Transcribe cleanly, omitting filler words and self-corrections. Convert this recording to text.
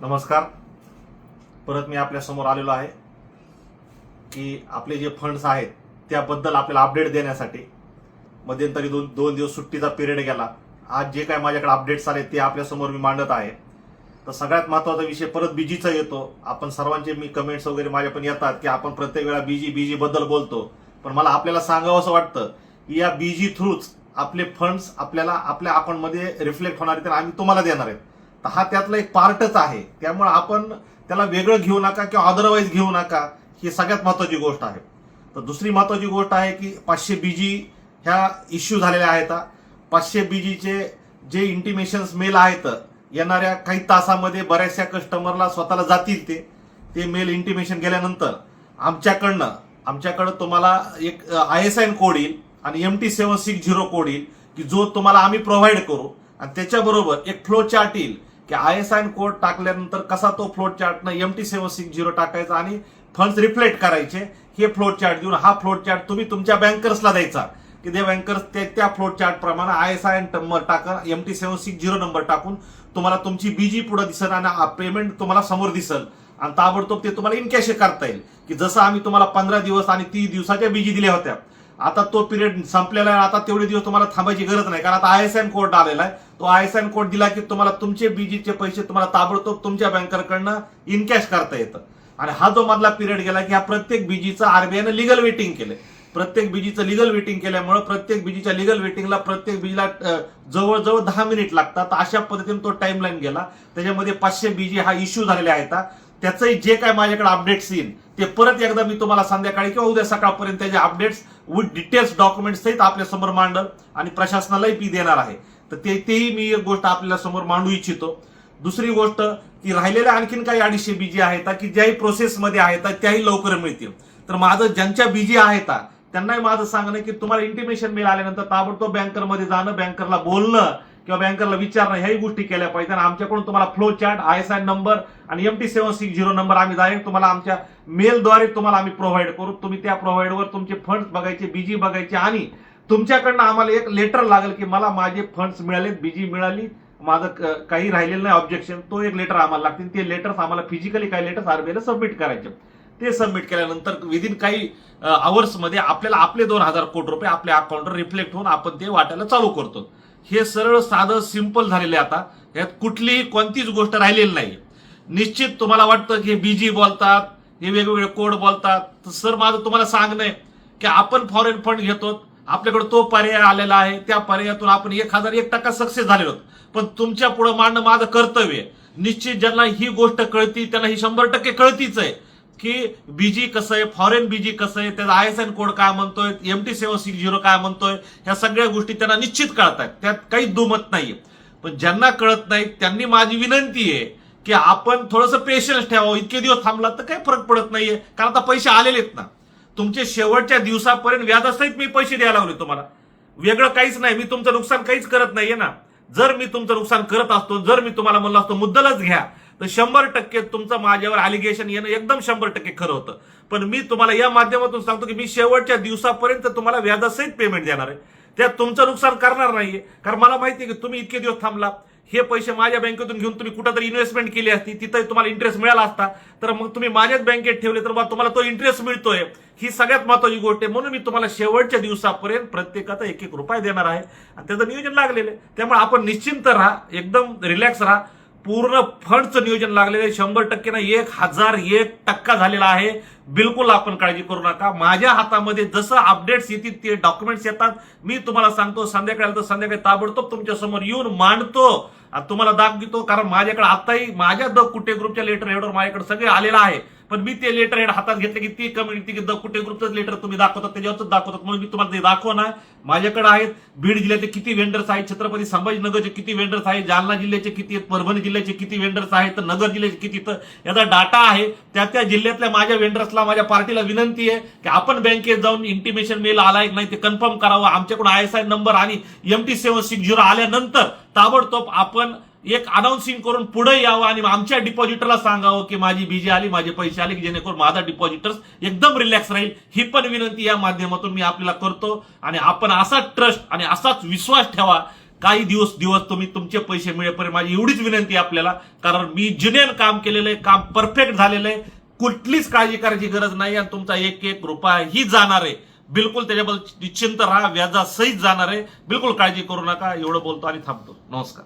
नमस्कार. परत मी आपल्या समोर आलेलो आहे की आपले जे फंड्स आहेत त्याबद्दल आपल्याला अपडेट देण्यासाठी. मध्यंतरी दोन दिवस सुट्टीचा पिरियड गेला. आज जे काय माझ्याकडे अपडेट्स आले ते आपल्या समोर मी मांडत आहे. तर सगळ्यात महत्त्वाचा विषय परत बीजीचा येतो. आपण सर्वांचे मी कमेंट्स वगैरे माझ्या पण येतात की आपण प्रत्येक वेळा बीजी बद्दल बोलतो, पण मला आपल्याला सांगावं असं वाटतं की या बीजी थ्रूच आपले फंड्स आपल्याला आपल्या अकाउंटमध्ये रिफ्लेक्ट होणार आहेत, आम्ही तुम्हाला देणार आहेत. तर हा त्यातला एक पार्टच आहे. त्यामुळे आपण त्याला वेगळं घेऊ नका किंवा अदरवाईज घेऊ नका, ही सगळ्यात महत्त्वाची गोष्ट आहे. तर दुसरी महत्त्वाची गोष्ट आहे की 500 बीजी ह्या इश्यू झालेल्या आहेत. 500 बीजीचे जे इंटिमेशन्स मेल आहेत येणाऱ्या काही तासामध्ये बऱ्याचशा कस्टमरला स्वतःला जातील ते मेल इंटिमेशन गेल्यानंतर आमच्याकडं तुम्हाला एक ISIN कोड येईल आणि MT760 कोड येईल की जो तुम्हाला आम्ही प्रोव्हाइड करू. आणि त्याच्याबरोबर एक फ्लो चार्ट येईल की ISIN कोड टाकल्यानंतर कसा तो फ्लो चार्टनं MT760 टाकायचा आणि फंड्स रिफ्लेक्ट करायचे, हे फ्लो चार्ट देऊन हा फ्लो चार्ट तुम्ही तुमच्या बँकर्सला द्यायचा की ते बँकर्स त्या फ्लो चार्ट प्रमाणे ISIN नंबर टाका, MT760 नंबर टाकून तुम्हाला तुमची बीजी पुढे दिसेल आणि पेमेंट तुम्हाला समोर दिसेल आणि ताबडतोब ते तुम्हाला इन कॅश करता येईल. की जसं आम्ही तुम्हाला 15 दिवस आणि 30 दिवसाच्या बीजी दिल्या होत्या, आता तो पिरियड संपलेला आहे. आता तेवढे दिवस तुम्हाला थांबायची गरज नाही, कारण आता ISIN कोड आलेला आहे. तो ISIN कोड दिला की तुम्हाला तुमचे बीजीचे पैसे तुम्हाला ताबडतोब तुमच्या बँकरकडनं इन कॅश करता येतं. आणि हा जो मधला पिरियड गेला की हा प्रत्येक बीजीचा RBIनं लिगल वेटिंग केले. प्रत्येक बीजीचं लिगल वेटिंग केल्यामुळे प्रत्येक बीजीच्या लिगल वेटिंगला प्रत्येक बीजीला जवळजवळ 10 मिनिट लागतात. अशा पद्धतीने तो टाइमलाईन गेला. त्याच्यामध्ये 500 बीजी हा इश्यू झालेले आहेत. त्याचंही जे काय माझ्याकडे अपडेट्स येईल ते परत एकदा मी तुम्हाला संध्याकाळी किंवा उद्या सकाळपर्यंत त्याचे अपडेट्स विथ डिटेल्स डॉक्युमेंट्स सहित आपल्या समोर मांडल आणि प्रशासनालाही मी देणार आहे. तर तेही मी एक गोष्ट आपल्या समोर मांडू इच्छितो. दुसरी गोष्ट की राहिलेल्या आणखीन काही 250 बीजी आहेत की ज्याही प्रोसेसमध्ये आहेत त्याही लवकर मिळतील. तर माझं ज्यांच्या बीजी आहेत त्यांनाही माझं सांगणं की तुम्हाला इंटिमेशन मेल आल्यानंतर ताबडतोब बँकरमध्ये जाणं, बँकरला बोलणं किंवा बँकरला विचारणं, ह्याही गोष्टी केल्या पाहिजे. आणि आमच्याकडून तुम्हाला फ्लो चार्ट, ISIN नंबर आणि MT760 नंबर आम्ही डायरेक्ट तुम्हाला आमच्या मेलद्वारे तुम्हाला आम्ही प्रोव्हाइड करू. तुम्ही त्या प्रोव्हाइडवर तुमचे फंड्स बघायचे, बीजी बघायचे आणि तुमच्याकडनं आम्हाला एक लेटर लागेल की मला माझे फंड्स मिळाले, बीजी मिळाली, माझं काही राहिलेलं नाही ऑब्जेक्शन. तो एक लेटर आम्हाला लागतील. ते लेटर्स आम्हाला फिजिकली काही लेटर्स RBIला सबमिट करायचे. ते सबमिट केल्यानंतर विदिन काही आवर्समध्ये आपल्याला आपले 2000 कोटी रुपये आपल्या अकाउंटवर रिफ्लेक्ट होऊन आपण ते वाटायला चालू करतो. हे सरळ साधं सिंपल झालेले. आता यात कुठलीही कोणतीच गोष्ट राहिलेली नाही. निश्चित तुम्हाला वाटतं की बीजी बोलतात, हे वेगवेगळे कोड बोलतात, तर सर माझं तुम्हाला सांगणं आहे की आपण फॉरेन फंड घेतो, आपल्याकडे तो पर्याय आलेला आहे. त्या पर्यायातून आपण 1001% सक्सेस झालेलो. पण तुमच्या पुढे मांडणं माझं कर्तव्य आहे. निश्चित ज्यांना ही गोष्ट कळती त्यांना ही 100% कळतीच आहे की बीजी कसं आहे, फॉरेन बीजी कसं आहे, त्याचा ISIN कोड काय म्हणतोय, MT760 काय म्हणतोय, ह्या सगळ्या गोष्टी त्यांना निश्चित कळतात. त्यात काही दुमत नाहीये. पण ज्यांना कळत नाही त्यांनी माझी विनंती आहे की आपण थोडंसं पेशन्स ठेवावं. इतके दिवस थांबला तर काही फरक पडत नाहीये, कारण आता पैसे आलेले आहेत ना. तुमचे शेवटच्या दिवसापर्यंत व्याजासहित मी पैसे द्यायला लागले तुम्हाला. वेगळं काहीच नाही. मी तुमचं नुकसान काहीच करत नाहीये ना. जर मी तुमचं नुकसान करत असतो, जर मी तुम्हाला म्हणलं असतो मुद्दलच घ्या, तर 100% तुमचं माझ्यावर अलिगेशन येणं एकदम 100% खरं होतं. पण मी तुम्हाला या माध्यमातून सांगतो की मी शेवटच्या दिवसापर्यंत तुम्हाला व्याजासहित पेमेंट देणार आहे. त्यात तुमचं नुकसान करणार नाहीये, कारण मला माहिती आहे की तुम्ही इतके दिवस थांबला. हे पैसे माझ्या बँकेतून घेऊन तुम्ही कुठेतरी इन्व्हेस्टमेंट केली असती, तिथं तुम्हाला इंटरेस्ट मिळाला असता, तर मग तुम्ही माझ्याच बँकेत ठेवले तर तुम्हाला तो इंटरेस्ट मिळतोय. ही सगळ्यात महत्वाची गोष्ट आहे. म्हणून मी तुम्हाला शेवटच्या दिवसापर्यंत प्रत्येकाचा 1-1 रुपया देणार आहे आणि त्याचं नियोजन लागलेलं आहे. त्यामुळे आपण निश्चिंत राहा, एकदम रिलॅक्स राहा. पूर्ण फंडचं नियोजन लागलेलं आहे. 100% ना 1001% झालेला आहे. बिलकुल आपण काळजी करू नका. माझ्या हातामध्ये जसं अपडेट्स येतील ते डॉक्युमेंट्स येतात, मी तुम्हाला सांगतो. संध्याकाळी तर संध्याकाळी ताबडतोब तुमच्या समोर येऊन मांडतो, तुम्हाला दाखवतो. कारण माझ्याकडे आताही माझ्या द कुटे ग्रुपच्या लेटर हेडवर माझ्याकडे सगळे आलेलं आहे. पण मी ते लेटर हेड हातात घेतले की ती कम्युनिटी की द कुटे ग्रुपचं लेटर तुम्ही दाखवतात, त्याच्यावरच दाखवतात. म्हणून मी तुम्हाला ते दाखवणार. माझ्याकडे आहेत बीड जिल्ह्याचे किती वेंडर्स आहेत, छत्रपती संभाजीनगरचे किती वेंडर्स आहेत, जालना जिल्ह्याचे किती आहेत, परभणी जिल्ह्याचे किती वेंडर्स आहेत, तर नगर जिल्ह्याचे किती. तर याचा डाटा आहे. त्या जिल्ह्यातल्या माझ्या वेंडर्सला, माझ्या पार्टीला विनंती आहे की आपण बँकेत जाऊन इंटिमेशन मेल आलाय नाही ते कन्फर्म करावं. आमच्याकडून ISIN नंबर आणि MT760 आल्यानंतर ताबडतोब आपण एक अनाउन्सिंग करून पुढे यावं आणि आमच्या डिपॉझिटरला सांगावं की माझी बीजी आली, माझे पैसे आले, की जेणेकरून माझा डिपॉझिटर्स एकदम रिलॅक्स राहील. ही पण विनंती या माध्यमातून मी आपल्याला करतो. आणि आपण असाच ट्रस्ट आणि असाच विश्वास ठेवा. काही दिवस तुम्ही तुमचे पैसे मिळेपर्यंत माझी एवढीच विनंती आहे आपल्याला, कारण मी जिनेन काम केलेलं आहे, काम परफेक्ट झालेलं आहे, कुठलीच काळजी करायची गरज नाही आणि तुमचा एक एक रुपया ही जाणार आहे, बिलकुल त्याच्याबद्दल निश्चिंत राहा, व्याजासहित जाणार आहे, बिलकुल काळजी करू नका. एवढं बोलतो आणि थांबतो. नमस्कार.